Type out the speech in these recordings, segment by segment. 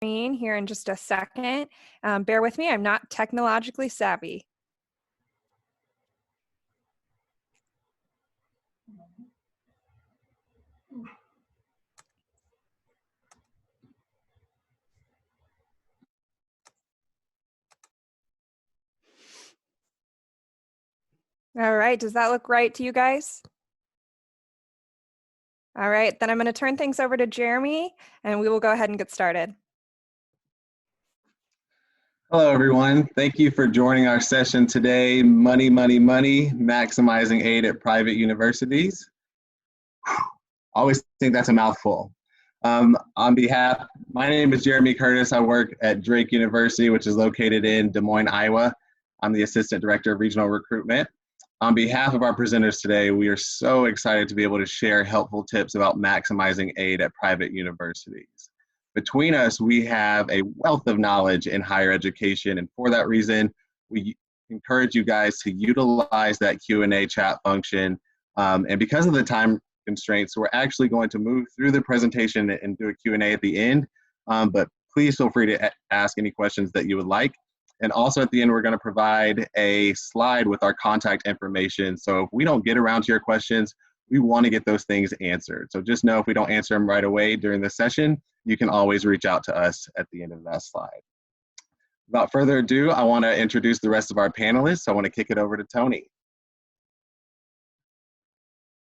Here in just a second. Bear with me, I'm not technologically savvy. All right, does that look right to you guys? All right, then I'm going to turn things over to Jeremy and we will go ahead and get started. Hello, everyone. Thank you for joining our session today, Money, Money, Money, Maximizing Aid at Private Universities. Always think that's a mouthful. My name is Jeremy Curtis. I work at Drake University, which is located in Des Moines, Iowa. I'm the Assistant Director of Regional Recruitment. On behalf of our presenters today, we are so excited to be able to share helpful tips about maximizing aid at private universities. Between us, we have a wealth of knowledge in higher education, and for that reason, we encourage you guys to utilize that Q&A chat function. And because of the time constraints, we're actually going to move through the presentation and do a Q&A at the end, but please feel free to ask any questions that you would like. And also at the end, we're going to provide a slide with our contact information. So if we don't get around to your questions, we want to get those things answered. So just know if we don't answer them right away during the session, you can always reach out to us at the end of that slide. Without further ado, I want to introduce the rest of our panelists. I want to kick it over to Toni.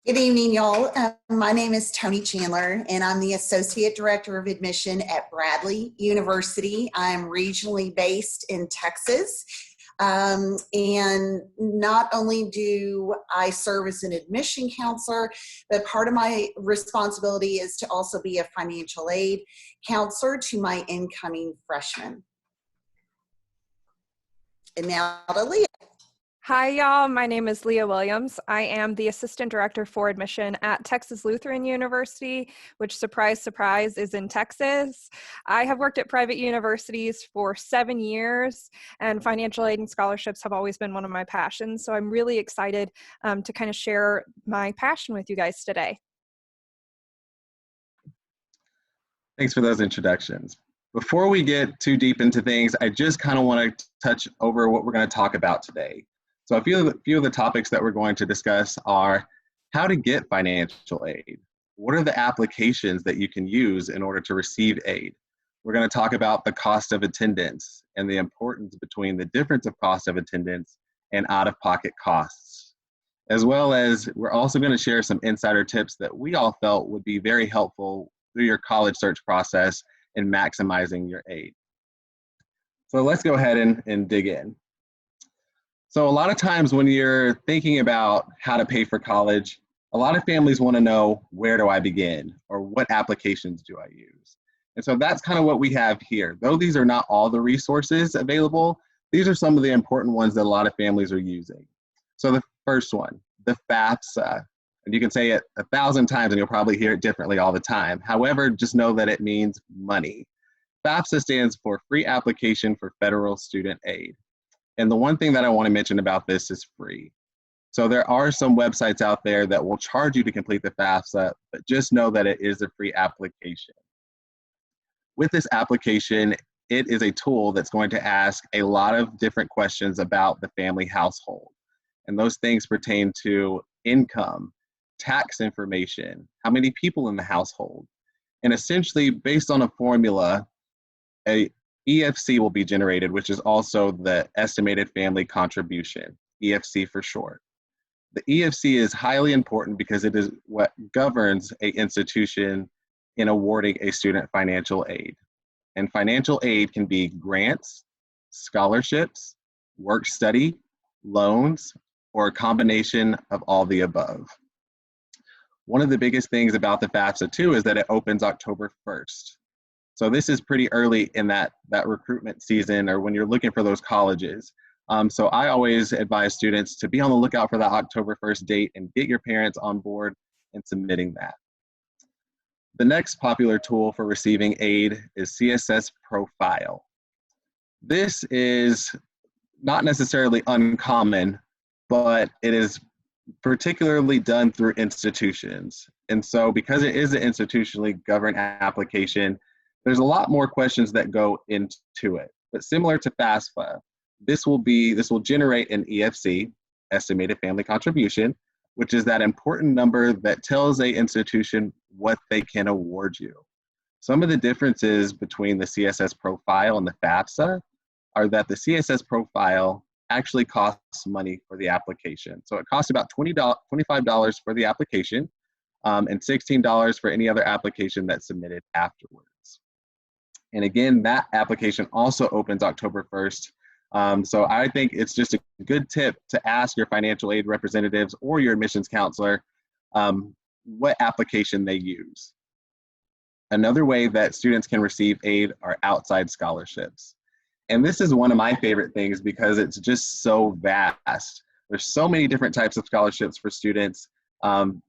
Good evening, y'all. My name is Toni Chandler, and I'm the Associate Director of Admission at Bradley University. I'm regionally based in Texas. And not only do I serve as an admission counselor, but part of my responsibility is to also be a financial aid counselor to my incoming freshmen. And now to Leah. Hi, y'all. My name is Leah Williams. I am the Assistant Director for Admission at Texas Lutheran University, which, surprise, surprise, is in Texas. I have worked at private universities for 7 years, and financial aid and scholarships have always been one of my passions. So I'm really excited to kind of share my passion with you guys today. Thanks for those introductions. Before we get too deep into things, I just kind of want to touch over what we're going to talk about today. So a few of the topics that we're going to discuss are how to get financial aid. What are the applications that you can use in order to receive aid? We're going to talk about the cost of attendance and the importance between the difference of cost of attendance and out-of-pocket costs. As well as we're also going to share some insider tips that we all felt would be very helpful through your college search process in maximizing your aid. So let's go ahead and dig in. So a lot of times when you're thinking about how to pay for college, a lot of families want to know, where do I begin? Or what applications do I use? And so that's kind of what we have here. Though these are not all the resources available, these are some of the important ones that a lot of families are using. So the first one, the FAFSA. And you can say it 1,000 times and you'll probably hear it differently all the time. However, just know that it means money. FAFSA stands for Free Application for Federal Student Aid. And the one thing that I want to mention about this is free. So there are some websites out there that will charge you to complete the FAFSA, but just know that it is a free application. With this application, it is a tool that's going to ask a lot of different questions about the family household. And those things pertain to income, tax information, how many people in the household. And essentially, based on a formula, a EFC will be generated, which is also the estimated family contribution, EFC for short. The EFC is highly important because it is what governs an institution in awarding a student financial aid. And financial aid can be grants, scholarships, work study, loans, or a combination of all the above. One of the biggest things about the FAFSA too is that it opens October 1st. So this is pretty early in that recruitment season or when you're looking for those colleges. So I always advise students to be on the lookout for that October 1st date and get your parents on board in submitting that. The next popular tool for receiving aid is CSS Profile. This is not necessarily uncommon, but it is particularly done through institutions. And so because it is an institutionally governed application, There's a lot more questions that go into it, but similar to FAFSA, this will generate an EFC, estimated family contribution, which is that important number that tells a institution what they can award you. Some of the differences between the CSS profile and the FAFSA are that the CSS profile actually costs money for the application. So it costs about $25 for the application and $16 for any other application that's submitted afterwards. And again, that application also opens October 1st. So I think it's just a good tip to ask your financial aid representatives or your admissions counselor what application they use. Another way that students can receive aid are outside scholarships. And this is one of my favorite things because it's just so vast. There's so many different types of scholarships for students.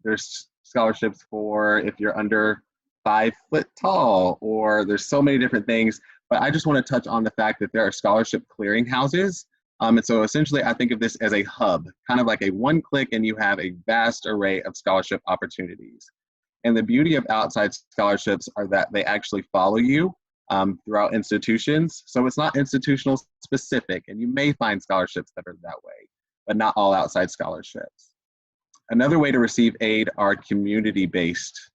There's scholarships for if you're under 5 foot tall, or there's so many different things. But I just want to touch on the fact that there are scholarship clearinghouses. And so essentially I think of this as a hub, kind of like a one click, and you have a vast array of scholarship opportunities. And the beauty of outside scholarships are that they actually follow you throughout institutions. So it's not institutional specific, and you may find scholarships that are that way, but not all outside scholarships. Another way to receive aid are community-based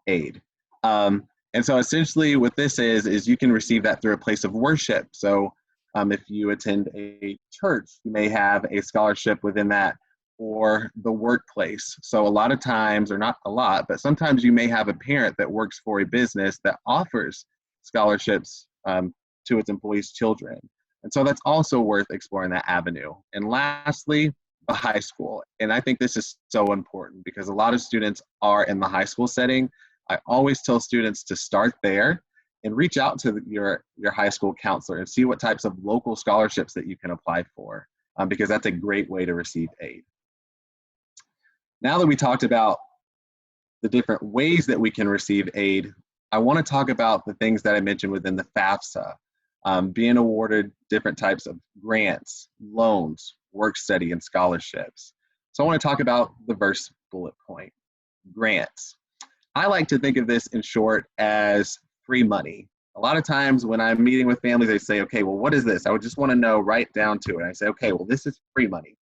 aid. And so essentially what this is you can receive that through a place of worship. So if you attend a church, you may have a scholarship within that, or the workplace. So a lot of times, or not a lot, but sometimes you may have a parent that works for a business that offers scholarships to its employees' children. And so that's also worth exploring that avenue. And lastly, the high school. And I think this is so important because a lot of students are in the high school setting. I always tell students to start there and reach out to your high school counselor and see what types of local scholarships that you can apply for, because that's a great way to receive aid. Now that we talked about the different ways that we can receive aid, I want to talk about the things that I mentioned within the FAFSA, being awarded different types of grants, loans, work study, and scholarships. So I want to talk about the first bullet point, grants. I like to think of this in short as free money. A lot of times when I'm meeting with families, they say, okay, well, what is this? I would just want to know right down to it. I say, okay, well, this is free money.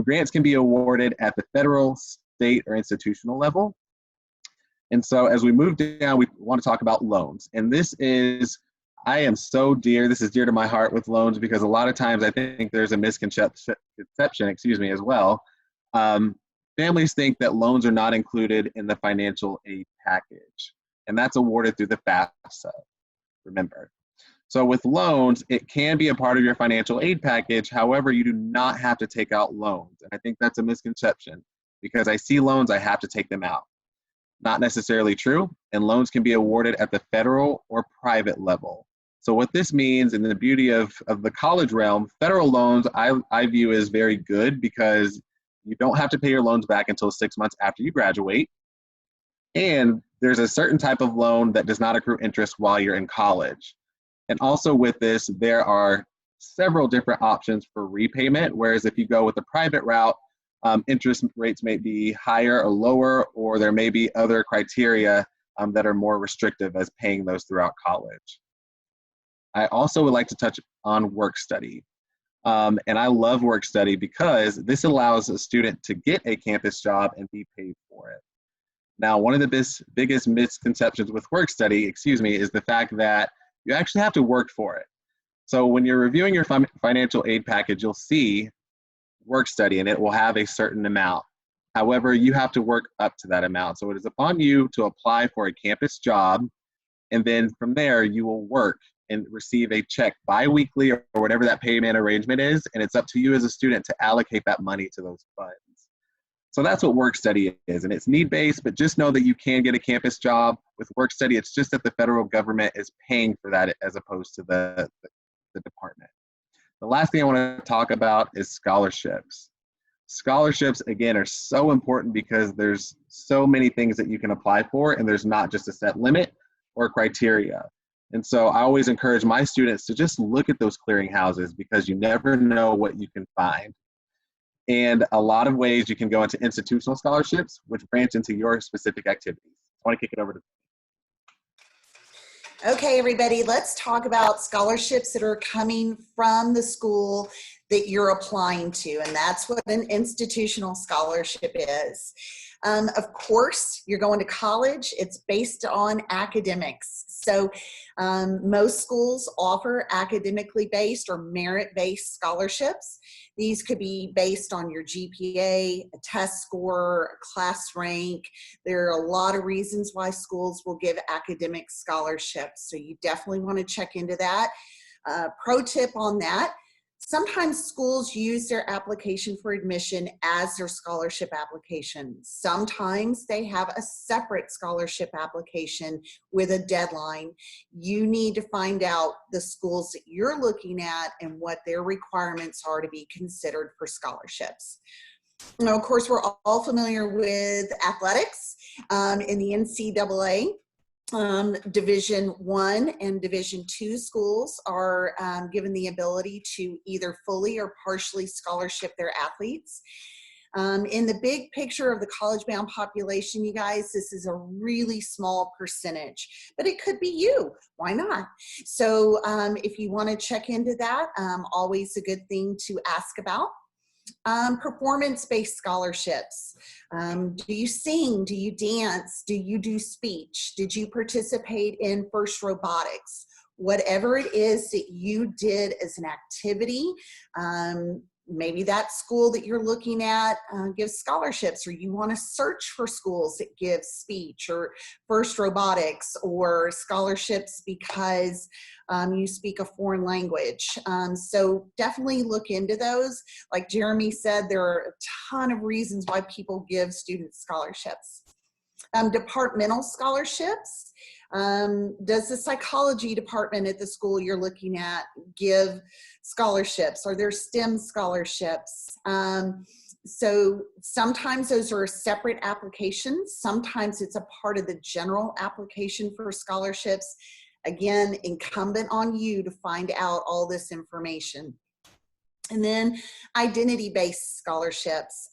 Grants can be awarded at the federal, state, or institutional level. And so as we move down, we want to talk about loans. And this is dear to my heart with loans, because a lot of times I think there's a misconception, as well. Families think that loans are not included in the financial aid package, and that's awarded through the FAFSA, remember. So with loans, it can be a part of your financial aid package. However, you do not have to take out loans. And I think that's a misconception, because I see loans, I have to take them out. Not necessarily true, and loans can be awarded at the federal or private level. So what this means, and the beauty of the college realm, federal loans I view as very good because you don't have to pay your loans back until 6 months after you graduate. And there's a certain type of loan that does not accrue interest while you're in college. And also with this, there are several different options for repayment, whereas if you go with the private route, interest rates may be higher or lower, or there may be other criteria that are more restrictive as paying those throughout college. I also would like to touch on work study. And I love work study because this allows a student to get a campus job and be paid for it. Now, one of the biggest misconceptions with work study, is the fact that you actually have to work for it. So when you're reviewing your financial aid package, you'll see work study, and it will have a certain amount. However, you have to work up to that amount. So it is upon you to apply for a campus job, and then from there you will work and receive a check bi-weekly or whatever that payment arrangement is, and it's up to you as a student to allocate that money to those funds. So that's what work study is, and it's need-based, but just know that you can get a campus job. With work study, it's just that the federal government is paying for that as opposed to the department. The last thing I want to talk about is scholarships. Scholarships, again, are so important because there's so many things that you can apply for, and there's not just a set limit or criteria. And so I always encourage my students to just look at those clearinghouses, because you never know what you can find. And a lot of ways you can go into institutional scholarships, which branch into your specific activities. I want to kick it over to Okay, everybody, let's talk about scholarships that are coming from the school that you're applying to, and that's what an institutional scholarship is. Of course, you're going to college. It's based on academics. So most schools offer academically based or merit-based scholarships. These could be based on your GPA, a test score, a class rank. There are a lot of reasons why schools will give academic scholarships. So you definitely want to check into that. Pro tip on that: sometimes schools use their application for admission as their scholarship application. Sometimes they have a separate scholarship application with a deadline. You need to find out the schools that you're looking at and what their requirements are to be considered for scholarships. Now, of course, we're all familiar with athletics in the NCAA. Division I and Division II schools are given the ability to either fully or partially scholarship their athletes. In the big picture of the college-bound population, you guys, this is a really small percentage, but it could be you. Why not? So if you want to check into that, always a good thing to ask about. Performance-based scholarships. Do you sing? Do you dance? Do you do speech? Did you participate in FIRST robotics? Whatever it is that you did as an activity, maybe that school that you're looking at gives scholarships, or you want to search for schools that give speech or FIRST robotics, or scholarships because you speak a foreign language. So definitely look into those. Like Jeremy said, there are a ton of reasons why people give students scholarships. Departmental scholarships. Does the psychology department at the school you're looking at give scholarships? Are there STEM scholarships? So sometimes those are separate applications. Sometimes it's a part of the general application for scholarships. Again, incumbent on you to find out all this information. And then identity-based scholarships.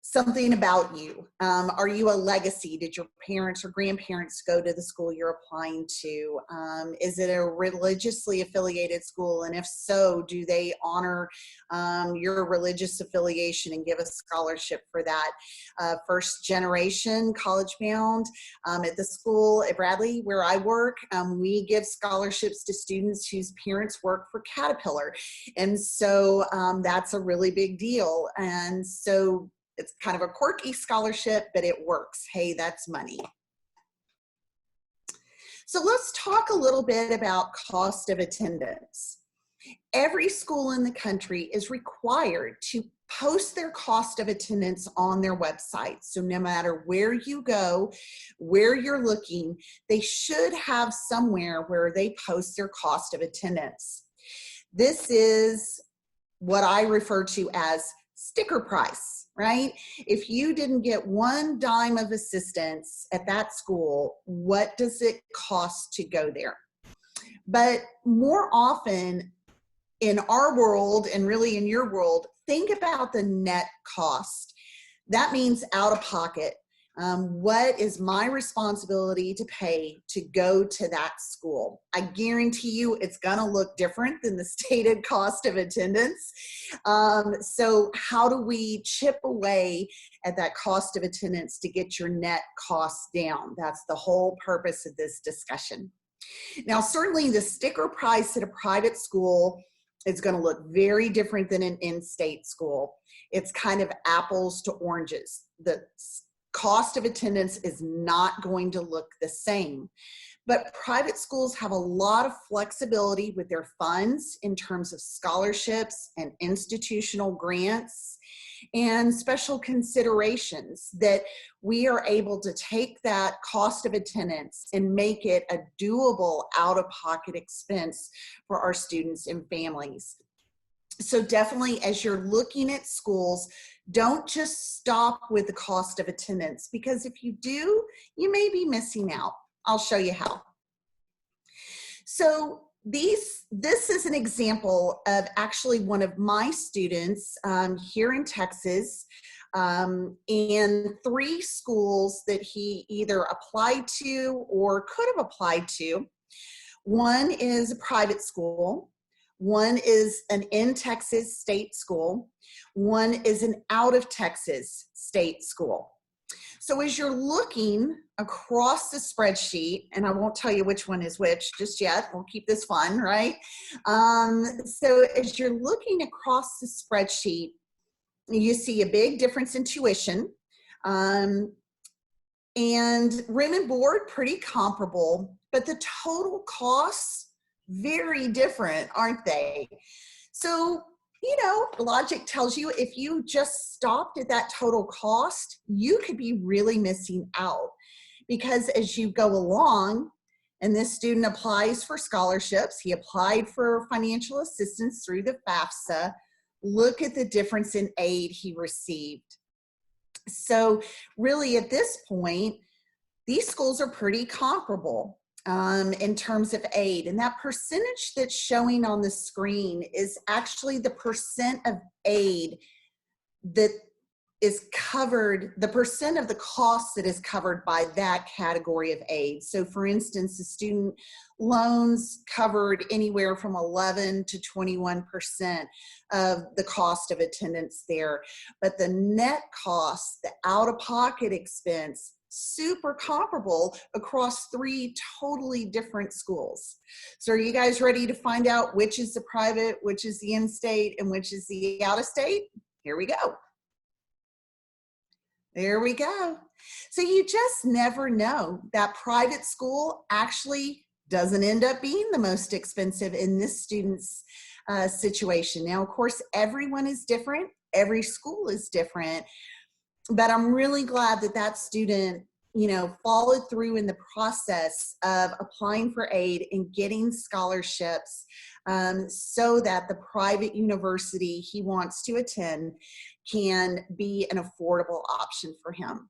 Something about you. Are you a legacy? Did your parents or grandparents go to the school you're applying to? Is it a religiously affiliated school? And if so, do they honor your religious affiliation and give a scholarship for that? First generation college bound. At the school at Bradley, where I work, we give scholarships to students whose parents work for Caterpillar. And so that's a really big deal. And so it's kind of a quirky scholarship, but it works. Hey, that's money. So let's talk a little bit about cost of attendance. Every school in the country is required to post their cost of attendance on their website. So no matter where you go, where you're looking, they should have somewhere where they post their cost of attendance. This is what I refer to as sticker price, right? If you didn't get one dime of assistance at that school, what does it cost to go there? But more often in our world, and really in your world, think about the net cost. That means out of pocket. What is my responsibility to pay to go to that school? I guarantee you it's gonna look different than the stated cost of attendance. So how do we chip away at that cost of attendance to get your net costs down? That's the whole purpose of this discussion. Now, certainly the sticker price at a private school is gonna look very different than an in-state school. It's kind of apples to oranges. The cost of attendance is not going to look the same. But private schools have a lot of flexibility with their funds in terms of scholarships and institutional grants and special considerations that we are able to take that cost of attendance and make it a doable out-of-pocket expense for our students and families. So definitely, as you're looking at schools, don't just stop with the cost of attendance, because if you do, you may be missing out. I'll show you how. So this is an example of actually one of my students here in Texas. and 3 schools that he either applied to or could have applied to. One is a private school. One is an in Texas state school. One is an out of Texas state school. So as you're looking across the spreadsheet, and I won't tell you which one is which just yet, we'll keep this fun, right? So as you're looking across the spreadsheet, you see a big difference in tuition. And room and board, pretty comparable, but the total costs, very different, aren't they? So, you know, logic tells you if you just stopped at that total cost, you could be really missing out, because as you go along, and this student applies for scholarships, he applied for financial assistance through the FAFSA, look at the difference in aid he received. So really at this point, these schools are pretty comparable in terms of aid. And that percentage that's showing on the screen is actually the percent of aid that is covered, the percent of the cost that is covered by that category of aid. So for instance, the student loans covered anywhere from 11 to 21% of the cost of attendance there. But the net cost, the out-of-pocket expense, super comparable across 3 totally different schools. So are you guys ready to find out which is the private, which is the in-state, and which is the out-of-state? Here we go. There we go. So you just never know. That private school actually doesn't end up being the most expensive in this student's situation. Now, of course, everyone is different. Every school is different. But I'm really glad that that student, you know, followed through in the process of applying for aid and getting scholarships so that the private university he wants to attend can be an affordable option for him.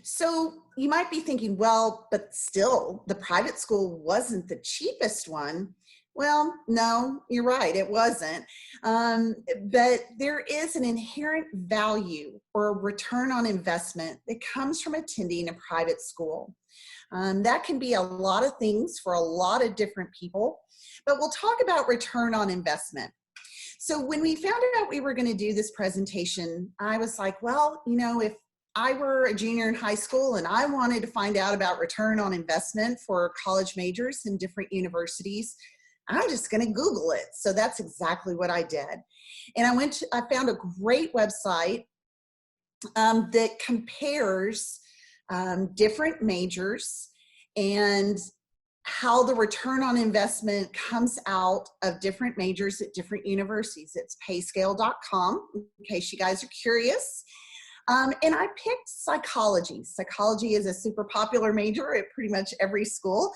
So you might be thinking, well, but still, the private school wasn't the cheapest one. Well, no, you're right, it wasn't. But there is an inherent value or a return on investment that comes from attending a private school. That can be a lot of things for a lot of different people, but we'll talk about return on investment. So when we found out we were going to do this presentation, I was like, well, you know, if I were a junior in high school and I wanted to find out about return on investment for college majors in different universities, I'm just going to Google it. So that's exactly what I did. And I found a great website that compares different majors and how the return on investment comes out of different majors at different universities. It's payscale.com, in case you guys are curious. And I picked psychology. Psychology is a super popular major at pretty much every school.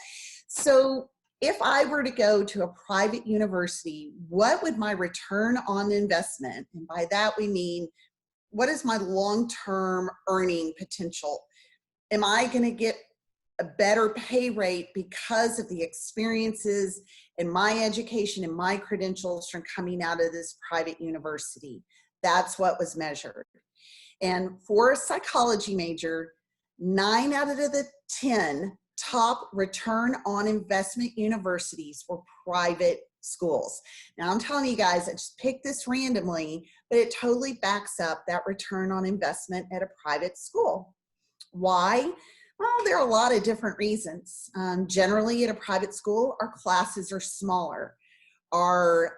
So if I were to go to a private university, what would my return on investment, and by that we mean, what is my long-term earning potential? Am I going to get a better pay rate because of the experiences and my education and my credentials from coming out of this private university? That's what was measured. And for a psychology major, 9 out of the 10 top return on investment universities were private schools. Now I'm telling you guys, I just picked this randomly, but it totally backs up that return on investment at a private school. Why? Well, there are a lot of different reasons. Generally at a private school, our classes are smaller. Our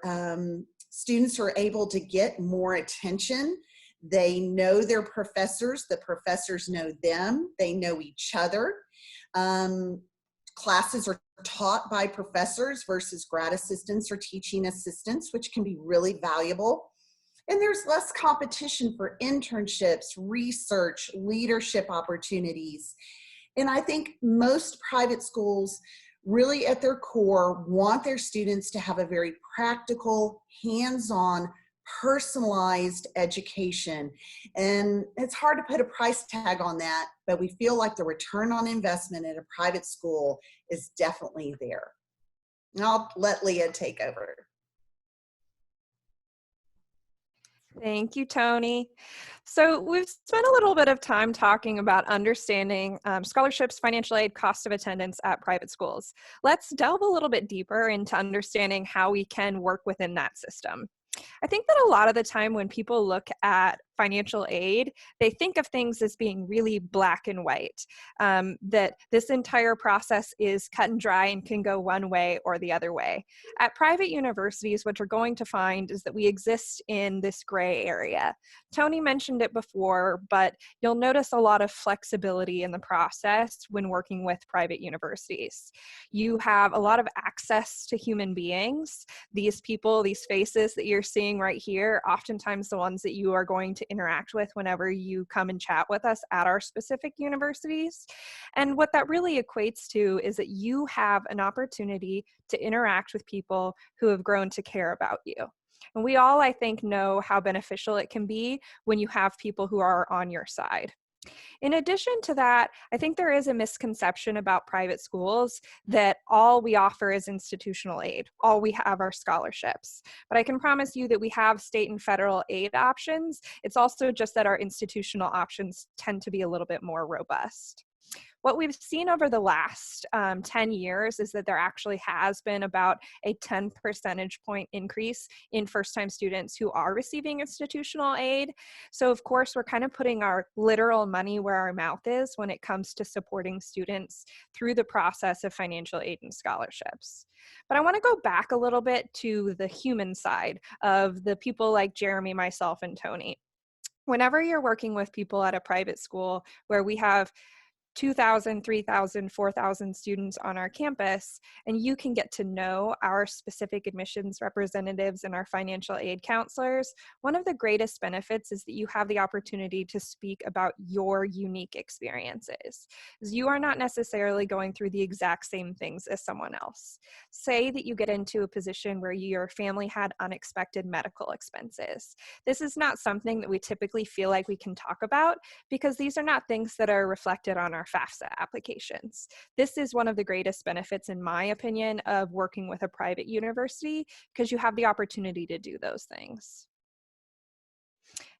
students are able to get more attention. They know their professors, the professors know them, they know each other. Classes are taught by professors versus grad assistants or teaching assistants, which can be really valuable. And there's less competition for internships, research, leadership opportunities. And I think most private schools really at their core want their students to have a very practical, hands-on, personalized education. And it's hard to put a price tag on that, but we feel like the return on investment at a private school is definitely there. And I'll let Leah take over. Thank you, Toni. So we've spent a little bit of time talking about understanding scholarships, financial aid, cost of attendance at private schools. Let's delve a little bit deeper into understanding how we can work within that system. I think that a lot of the time when people look at financial aid, they think of things as being really black and white, that this entire process is cut and dry and can go one way or the other way. At private universities, what you're going to find is that we exist in this gray area. Toni mentioned it before, but you'll notice a lot of flexibility in the process when working with private universities. You have a lot of access to human beings. These people, these faces that you're seeing right here, oftentimes the ones that you are going to interact with whenever you come and chat with us at our specific universities. And what that really equates to is that you have an opportunity to interact with people who have grown to care about you. And we all, I think, know how beneficial it can be when you have people who are on your side. In addition to that, I think there is a misconception about private schools that all we offer is institutional aid. All we have are scholarships. But I can promise you that we have state and federal aid options. It's also just that our institutional options tend to be a little bit more robust. What we've seen over the last 10 years is that there actually has been about a 10 percentage point increase in first-time students who are receiving institutional aid. So of course, we're kind of putting our literal money where our mouth is when it comes to supporting students through the process of financial aid and scholarships. But I want to go back a little bit to the human side of the people like Jeremy, myself, and Toni. Whenever you're working with people at a private school where we have 2,000, 3,000, 4,000 students on our campus, and you can get to know our specific admissions representatives and our financial aid counselors, one of the greatest benefits is that you have the opportunity to speak about your unique experiences. Because you are not necessarily going through the exact same things as someone else. Say that you get into a position where your family had unexpected medical expenses. This is not something that we typically feel like we can talk about because these are not things that are reflected on our FAFSA applications. This is one of the greatest benefits, in my opinion, of working with a private university because you have the opportunity to do those things.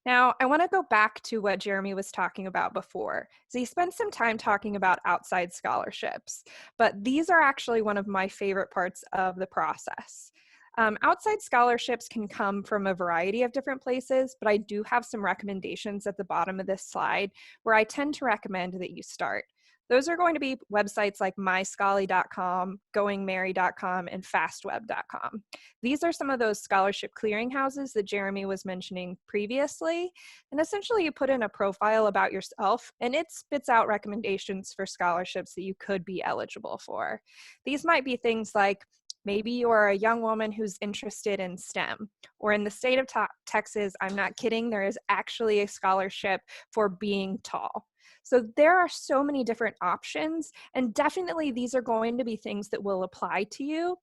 Now, I want to go back to what Jeremy was talking about before. So he spent some time talking about outside scholarships, but these are actually one of my favorite parts of the process. Outside scholarships can come from a variety of different places, but I do have some recommendations at the bottom of this slide where I tend to recommend that you start. Those are going to be websites like myscholy.com, goingmary.com, and fastweb.com. These are some of those scholarship clearinghouses that Jeremy was mentioning previously. And essentially you put in a profile about yourself and it spits out recommendations for scholarships that you could be eligible for. These might be things like maybe you're a young woman who's interested in STEM, or in the state of Texas, I'm not kidding, there is actually a scholarship for being tall. So there are so many different options, and definitely these are going to be things that will apply to you.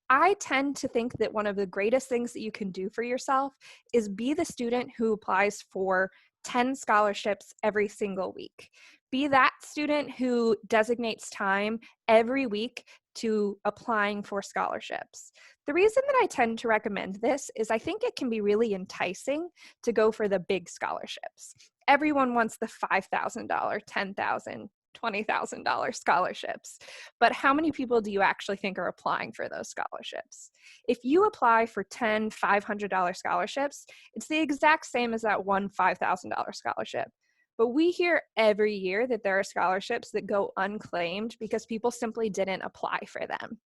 I tend to think that one of the greatest things that you can do for yourself is be the student who applies for 10 scholarships every single week. Be that student who designates time every week to applying for scholarships. The reason that I tend to recommend this is I think it can be really enticing to go for the big scholarships. Everyone wants the $5,000, $10,000, $20,000 scholarships. But how many people do you actually think are applying for those scholarships? If you apply for 10 $500 scholarships, it's the exact same as that one $5,000 scholarship. But we hear every year that there are scholarships that go unclaimed because people simply didn't apply for them.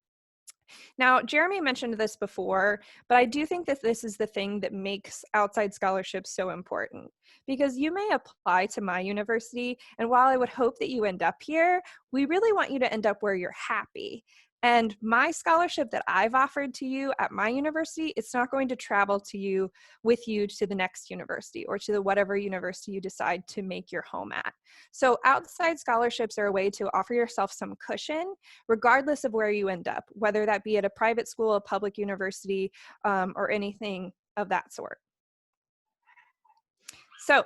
Now, Jeremy mentioned this before, but I do think that this is the thing that makes outside scholarships so important. Because you may apply to my university, and while I would hope that you end up here, we really want you to end up where you're happy. And my scholarship that I've offered to you at my university, it's not going to travel to you with you to the next university or to the whatever university you decide to make your home at. So outside scholarships are a way to offer yourself some cushion, regardless of where you end up, whether that be at a private school, a public university, or anything of that sort. So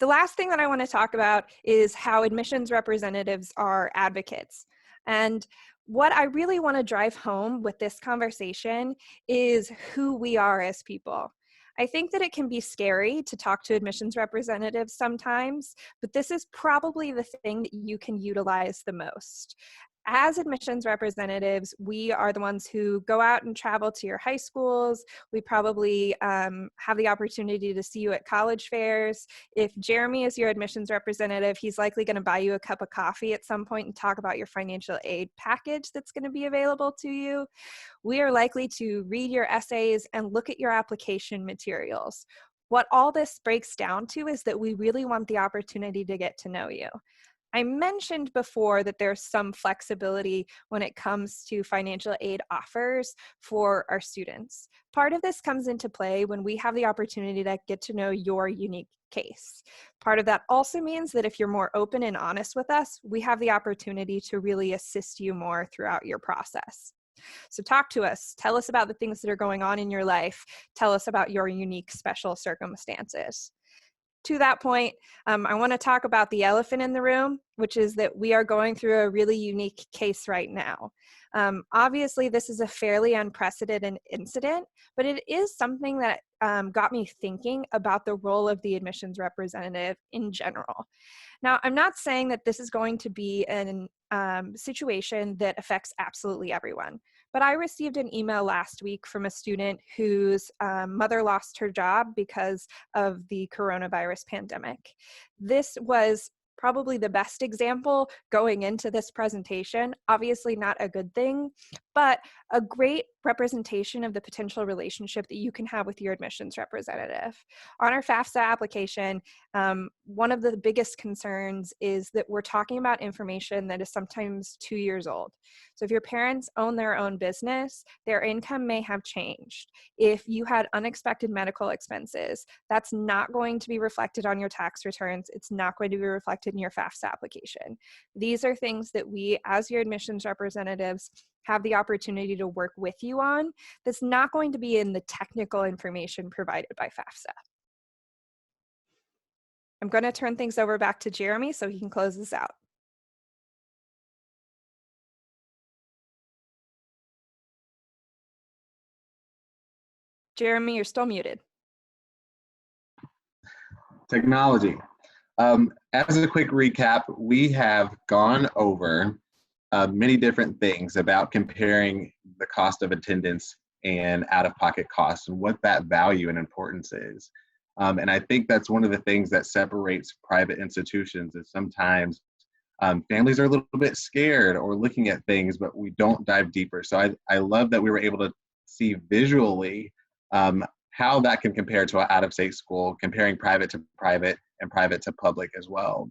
the last thing that I want to talk about is how admissions representatives are advocates. And what I really want to drive home with this conversation is who we are as people. I think that it can be scary to talk to admissions representatives sometimes, but this is probably the thing that you can utilize the most. As admissions representatives, we are the ones who go out and travel to your high schools. We probably have the opportunity to see you at college fairs. If Jeremy is your admissions representative, he's likely going to buy you a cup of coffee at some point and talk about your financial aid package that's going to be available to you. We are likely to read your essays and look at your application materials. What all this breaks down to is that we really want the opportunity to get to know you. I mentioned before that there's some flexibility when it comes to financial aid offers for our students. Part of this comes into play when we have the opportunity to get to know your unique case. Part of that also means that if you're more open and honest with us, we have the opportunity to really assist you more throughout your process. So talk to us. Tell us about the things that are going on in your life. Tell us about your unique special circumstances. To that point, I want to talk about the elephant in the room, which is that we are going through a really unique case right now. Obviously, this is a fairly unprecedented incident, but it is something that got me thinking about the role of the admissions representative in general. Now, I'm not saying that this is going to be an situation that affects absolutely everyone, but I received an email last week from a student whose mother lost her job because of the coronavirus pandemic. This was probably the best example going into this presentation. Obviously not a good thing, but a great representation of the potential relationship that you can have with your admissions representative. On our FAFSA application, one of the biggest concerns is that we're talking about information that is sometimes 2 years old. So if your parents own their own business, their income may have changed. If you had unexpected medical expenses, that's not going to be reflected on your tax returns. It's not going to be reflected in your FAFSA application. These are things that we, as your admissions representatives, have the opportunity to work with you on that's not going to be in the technical information provided by FAFSA. I'm going to turn things over back to Jeremy so he can close this out. Jeremy, you're still muted. Technology. As a quick recap, we have gone over many different things about comparing the cost of attendance and out-of-pocket costs and what that value and importance is. And I think that's one of the things that separates private institutions is sometimes families are a little bit scared or looking at things, but we don't dive deeper. So I love that we were able to see visually how that can compare to an out-of-state school, comparing private to private and private to public as well.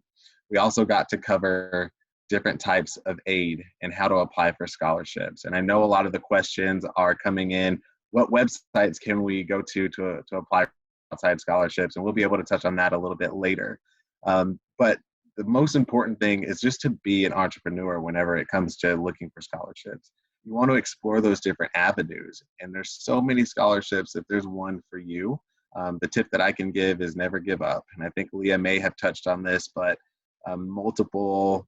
We also got to cover different types of aid and how to apply for scholarships. And I know a lot of the questions are coming in, what websites can we go to apply for outside scholarships? And we'll be able to touch on that a little bit later. But the most important thing is just to be an entrepreneur whenever it comes to looking for scholarships. You want to explore those different avenues. And there's so many scholarships. If there's one for you, the tip that I can give is never give up. And I think Leah may have touched on this, but multiple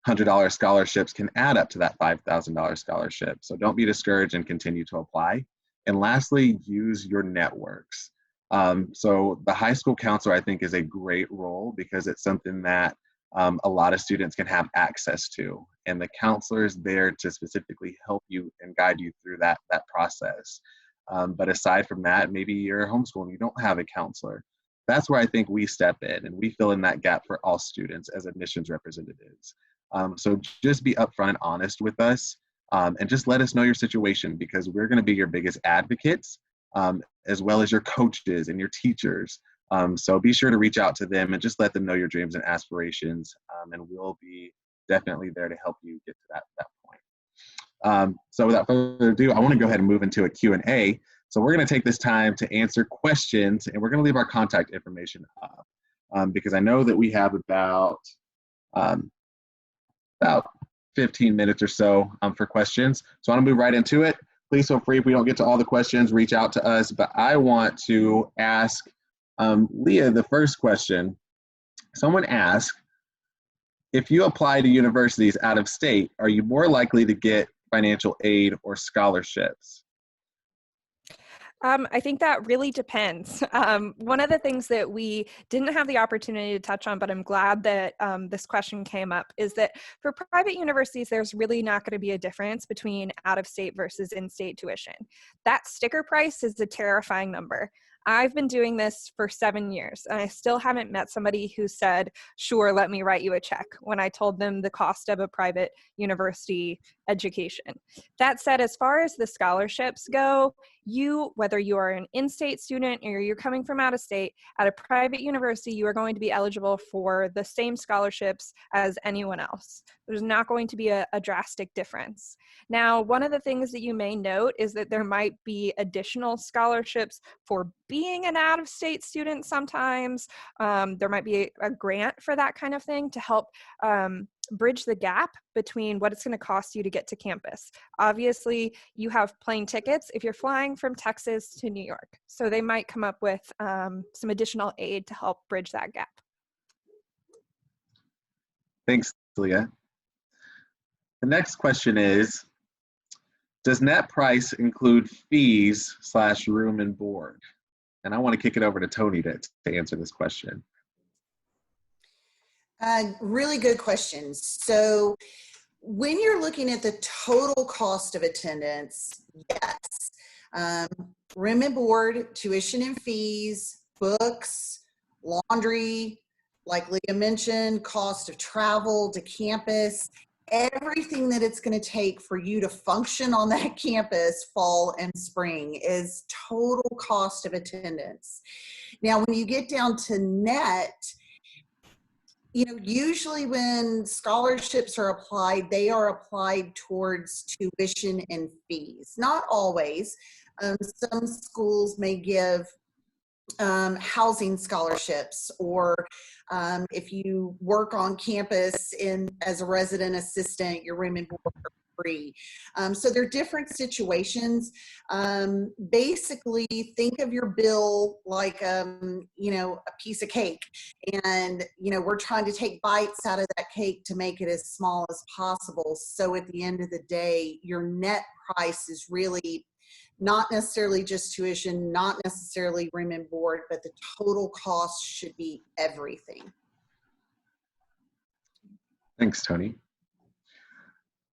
$100 scholarships can add up to that $5,000 scholarship. So don't be discouraged and continue to apply. And lastly, use your networks. So the high school counselor, I think, is a great role because it's something that a lot of students can have access to. And the counselor is there to specifically help you and guide you through that process. But aside from that, maybe you're homeschooled and you don't have a counselor. That's where I think we step in and we fill in that gap for all students as admissions representatives. So just be upfront and honest with us and just let us know your situation because we're going to be your biggest advocates as well as your coaches and your teachers. So be sure to reach out to them and just let them know your dreams and aspirations and we'll be definitely there to help you get to that point. So without further ado, I want to go ahead and move into a Q&A. So we're going to take this time to answer questions and we're going to leave our contact information up because I know that we have about 15 minutes or so for questions. So I want to move right into it. Please feel free if we don't get to all the questions, reach out to us. But I want to ask Leah the first question. Someone asked, if you apply to universities out of state, are you more likely to get financial aid or scholarships? I think that really depends. One of the things that we didn't have the opportunity to touch on, but I'm glad that this question came up, is that for private universities, there's really not going to be a difference between out-of-state versus in-state tuition. That sticker price is a terrifying number. I've been doing this for 7 years, and I still haven't met somebody who said, sure, let me write you a check, when I told them the cost of a private university education. That said, as far as the scholarships go, whether you are an in-state student or you're coming from out of state, at a private university, you are going to be eligible for the same scholarships as anyone else. There's not going to be a drastic difference. Now, one of the things that you may note is that there might be additional scholarships for being an out-of-state student sometimes. There might be a grant for that kind of thing to help bridge the gap between what it's going to cost you to get to campus. Obviously, you have plane tickets if you're flying from Texas to New York. So they might come up with some additional aid to help bridge that gap. Thanks, Leah. The next question is, does net price include fees / room and board? And I want to kick it over to Toni to answer this question. Really good questions. So when you're looking at the total cost of attendance, yes, room and board, tuition and fees, books, laundry, like Leah mentioned, cost of travel to campus, everything that it's going to take for you to function on that campus fall and spring is total cost of attendance. Now, when you get down to net, usually when scholarships are applied, they are applied towards tuition and fees. Not always. Some schools may give housing scholarships, or if you work on campus as a resident assistant, your room and board are free. So there are different situations. Basically, think of your bill like a piece of cake, and we're trying to take bites out of that cake to make it as small as possible. So at the end of the day, your net price is really not necessarily just tuition, not necessarily room and board, but the total cost should be everything. Thanks, Toni.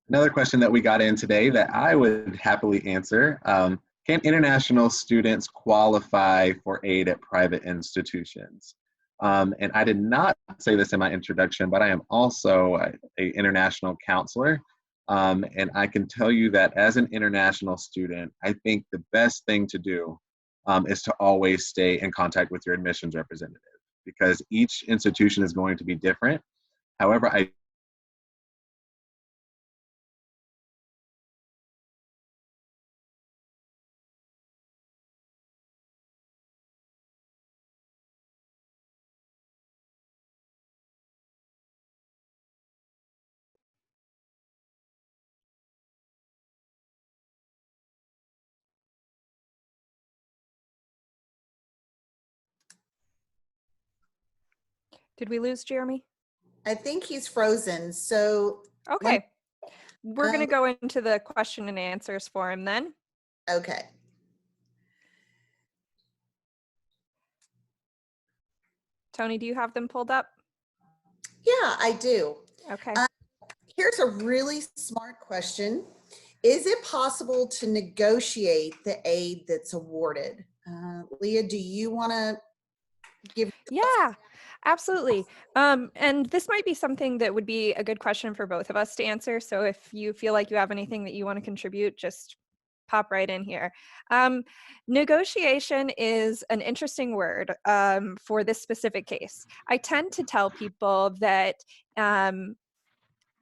Another question that we got in today that I would happily answer, can international students qualify for aid at private institutions? And I did not say this in my introduction, but I am also an international counselor. And I can tell you that as an international student, I think the best thing to do is to always stay in contact with your admissions representative, because each institution is going to be different. However, Did we lose Jeremy? I think he's frozen. So okay, we're going to go into the question and answers for him then. Okay. Toni, do you have them pulled up? Yeah, I do. Okay. Here's a really smart question. Is it possible to negotiate the aid that's awarded? Leah, do you want to give? Yeah, absolutely. And this might be something that would be a good question for both of us to answer. So if you feel like you have anything that you want to contribute, just pop right in here. Negotiation is an interesting word for this specific case. I tend to tell people that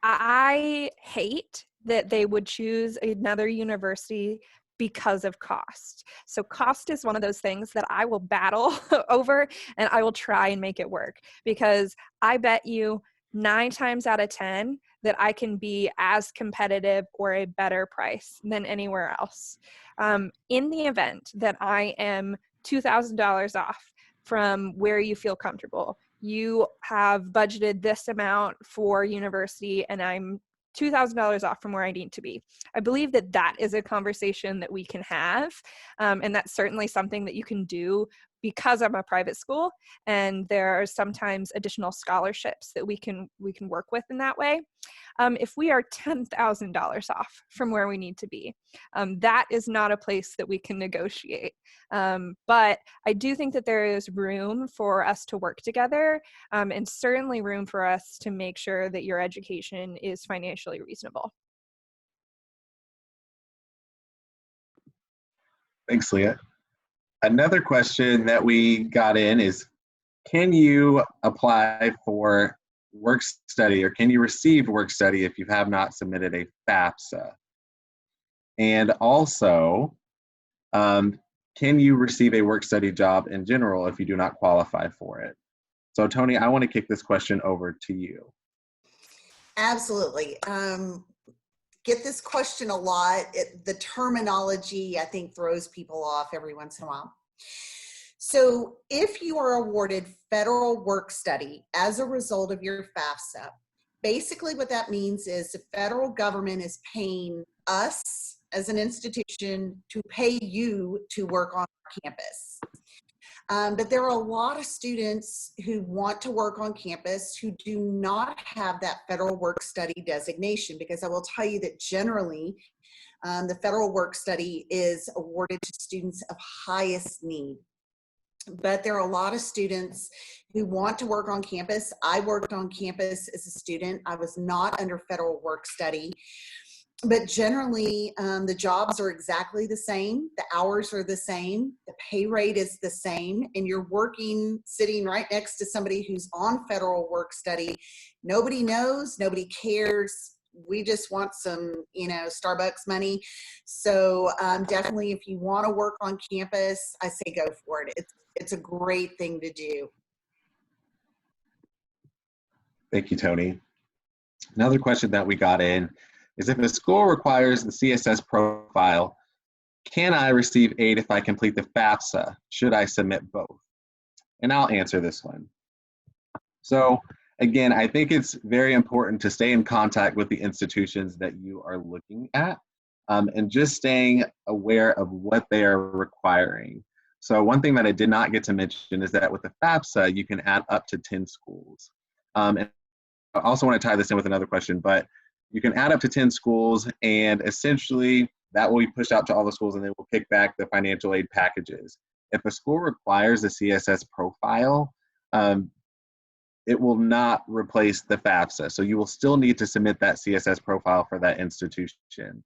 I hate that they would choose another university because of cost. So cost is one of those things that I will battle over, and I will try and make it work, because I bet you 9 times out of 10 that I can be as competitive or a better price than anywhere else. In the event that I am $2,000 off from where you feel comfortable, you have budgeted this amount for university and I'm $2,000 off from where I need to be. I believe that that is a conversation that we can have, and that's certainly something that you can do because I'm a private school, and there are sometimes additional scholarships that we can work with in that way. If we are $10,000 off from where we need to be, that is not a place that we can negotiate. But I do think that there is room for us to work together, and certainly room for us to make sure that your education is financially reasonable. Thanks, Leah. Another question that we got in is, can you apply for work study, or can you receive work study if you have not submitted a FAFSA? And also, can you receive a work study job in general if you do not qualify for it? So Toni, I want to kick this question over to you. Absolutely. Get this question a lot. The terminology, I think, throws people off every once in a while. So if you are awarded federal work study as a result of your FAFSA, basically what that means is the federal government is paying us as an institution to pay you to work on our campus. But there are a lot of students who want to work on campus who do not have that federal work study designation, because I will tell you that generally the federal work study is awarded to students of highest need. But there are a lot of students who want to work on campus. I worked on campus as a student. I was not under federal work study. But generally, the jobs are exactly the same. The hours are the same. The pay rate is the same. And you're working, sitting right next to somebody who's on federal work study. Nobody knows. Nobody cares. We just want some, Starbucks money. So definitely, if you want to work on campus, I say go for it. It's a great thing to do. Thank you, Toni. Another question that we got in is, if a school requires the CSS profile, can I receive aid if I complete the FAFSA? Should I submit both? And I'll answer this one. So again, I think it's very important to stay in contact with the institutions that you are looking at, and just staying aware of what they are requiring. So one thing that I did not get to mention is that with the FAFSA, you can add up to 10 schools. And I also want to tie this in with another question, but you can add up to 10 schools, and essentially that will be pushed out to all the schools, and they will kick back the financial aid packages. If a school requires a CSS profile, it will not replace the FAFSA. So you will still need to submit that CSS profile for that institution.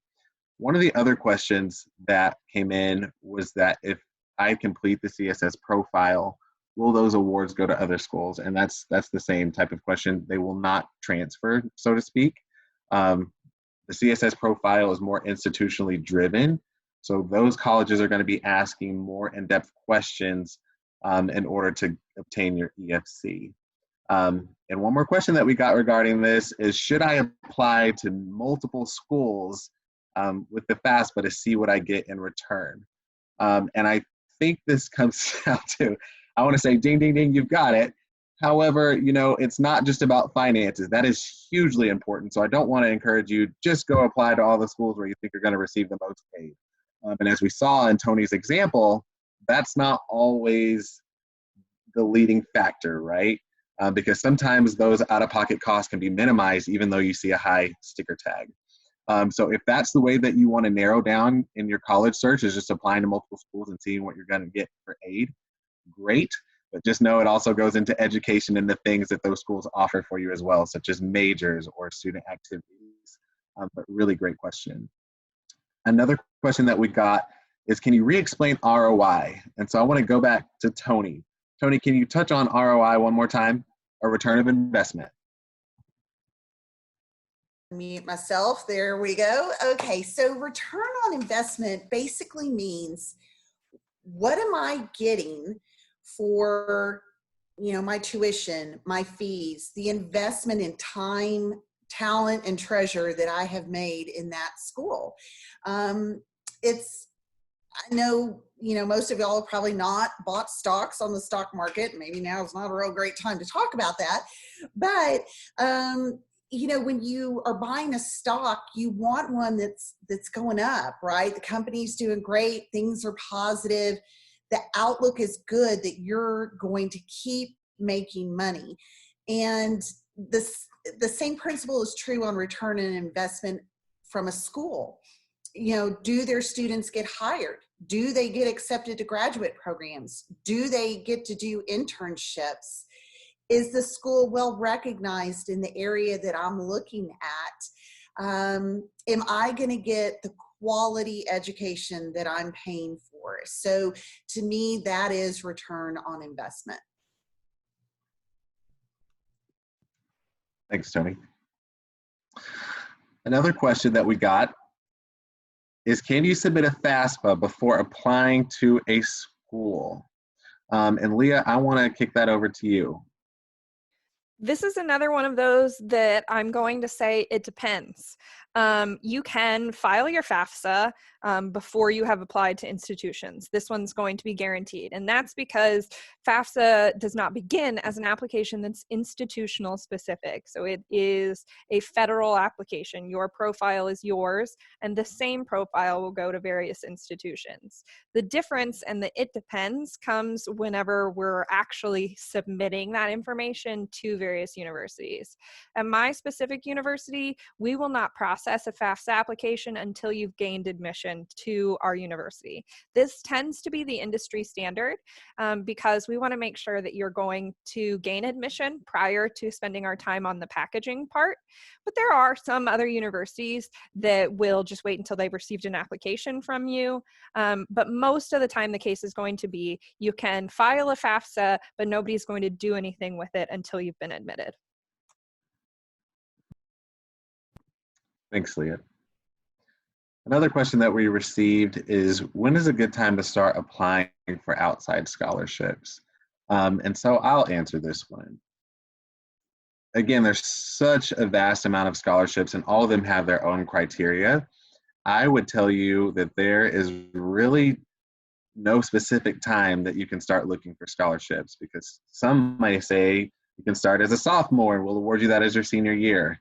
One of the other questions that came in was that if I complete the CSS profile, will those awards go to other schools? And that's the same type of question. They will not transfer, so to speak. The CSS profile is more institutionally driven. So those colleges are going to be asking more in-depth questions in order to obtain your EFC. And one more question that we got regarding this is, should I apply to multiple schools with the FAFSA to see what I get in return? And I think this comes down to, I want to say, ding, ding, ding, you've got it. However, it's not just about finances. That is hugely important. So I don't want to encourage you, just go apply to all the schools where you think you're going to receive the most aid. And as we saw in Toni's example, that's not always the leading factor, right? Because sometimes those out-of-pocket costs can be minimized even though you see a high sticker tag. So if that's the way that you want to narrow down in your college search, is just applying to multiple schools and seeing what you're going to get for aid, great. But just know it also goes into education and the things that those schools offer for you as well, such as majors or student activities. But really great question. Another question that we got is, can you re-explain ROI? And so I want to go back to Toni. Toni, can you touch on ROI one more time, or return of investment? Mute myself. There we go. Okay, so return on investment basically means, what am I getting for my tuition, my fees, the investment in time, talent, and treasure that I have made in that school? I know, most of y'all have probably not bought stocks on the stock market. Maybe now is not a real great time to talk about that. But when you are buying a stock, you want one that's going up, right? The company's doing great, things are positive, the outlook is good, that you're going to keep making money. And the same principle is true on return on investment from a school. Do their students get hired? Do they get accepted to graduate programs? Do they get to do internships? Is the school well recognized in the area that I'm looking at? Am I going to get the quality education that I'm paying for? So to me, that is return on investment. Thanks, Toni. Another question that we got is, can you submit a FAFSA before applying to a school? And Leah, I want to kick that over to you. This is another one of those that I'm going to say it depends. You can file your FAFSA before you have applied to institutions. This one's going to be guaranteed. And that's because FAFSA does not begin as an application that's institutional specific. So it is a federal application. Your profile is yours, and the same profile will go to various institutions. The difference and the it depends comes whenever we're actually submitting that information to various universities. At my specific university, we will not process a FAFSA application until you've gained admission to our university. This tends to be the industry standard because we want to make sure that you're going to gain admission prior to spending our time on the packaging part. But there are some other universities that will just wait until they've received an application from you. But most of the time, the case is going to be you can file a FAFSA, but nobody's going to do anything with it until you've been admitted. Thanks, Leah. Another question that we received is, when is a good time to start applying for outside scholarships? And so I'll answer this one. Again, there's such a vast amount of scholarships, and all of them have their own criteria. I would tell you that there is really no specific time that you can start looking for scholarships, because some might say you can start as a sophomore and we'll award you that as your senior year.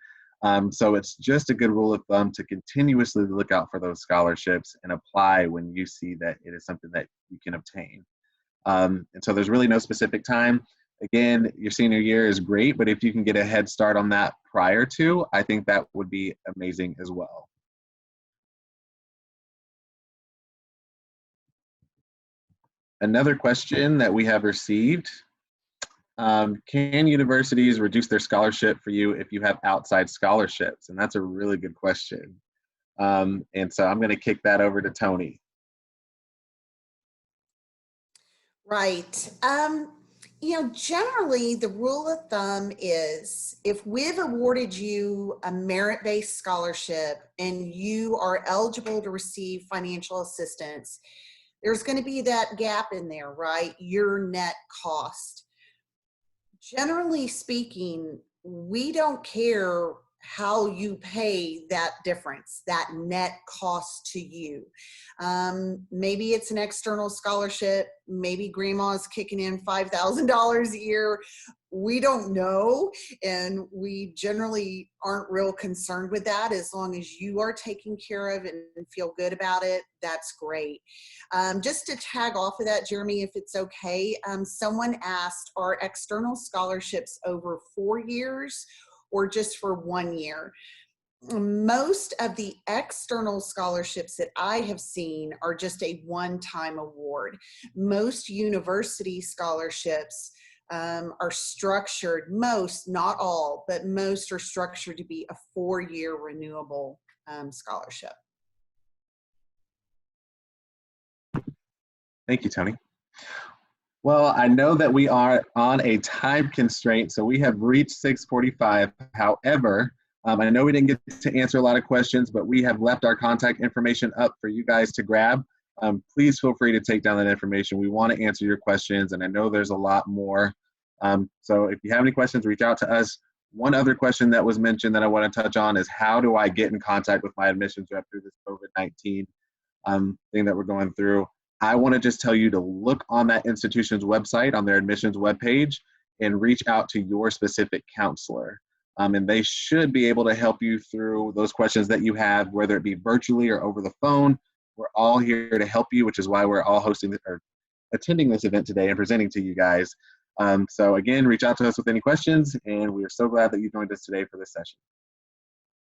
So it's just a good rule of thumb to continuously look out for those scholarships and apply when you see that it is something that you can obtain. And so there's really no specific time. Again, your senior year is great, but if you can get a head start on that prior to, I think that would be amazing as well. Another question that we have received, can universities reduce their scholarship for you if you have outside scholarships? And that's a really good question. And so I'm going to kick that over to Toni. Right. Generally the rule of thumb is, if we've awarded you a merit-based scholarship and you are eligible to receive financial assistance, there's going to be that gap in there, right? Your net cost. Generally speaking, we don't care how you pay that difference, that net cost to you. Maybe it's an external scholarship. Maybe grandma's kicking in $5,000 a year. We don't know, and we generally aren't real concerned with that. As long as you are taken care of and feel good about it, that's great. Just to tag off of that, Jeremy, if it's okay, someone asked, are external scholarships over 4 years or just for 1 year? Most of the external scholarships that I have seen are just a one-time award. Most university scholarships are structured, most, not all, but most are structured to be a 4-year renewable scholarship. Thank you, Toni. Well, I know that we are on a time constraint, so we have reached 6:45. However, I know we didn't get to answer a lot of questions, but we have left our contact information up for you guys to grab. Please feel free to take down that information. We want to answer your questions, and I know there's a lot more. So if you have any questions, reach out to us. One other question that was mentioned that I want to touch on is, how do I get in contact with my admissions rep through this COVID-19 thing that we're going through? I want to just tell you to look on that institution's website, on their admissions webpage, and reach out to your specific counselor. and they should be able to help you through those questions that you have, whether it be virtually or over the phone. We're all here to help you, which is why we're all hosting or attending this event today and presenting to you guys. So again, reach out to us with any questions, and we are so glad that you joined us today for this session.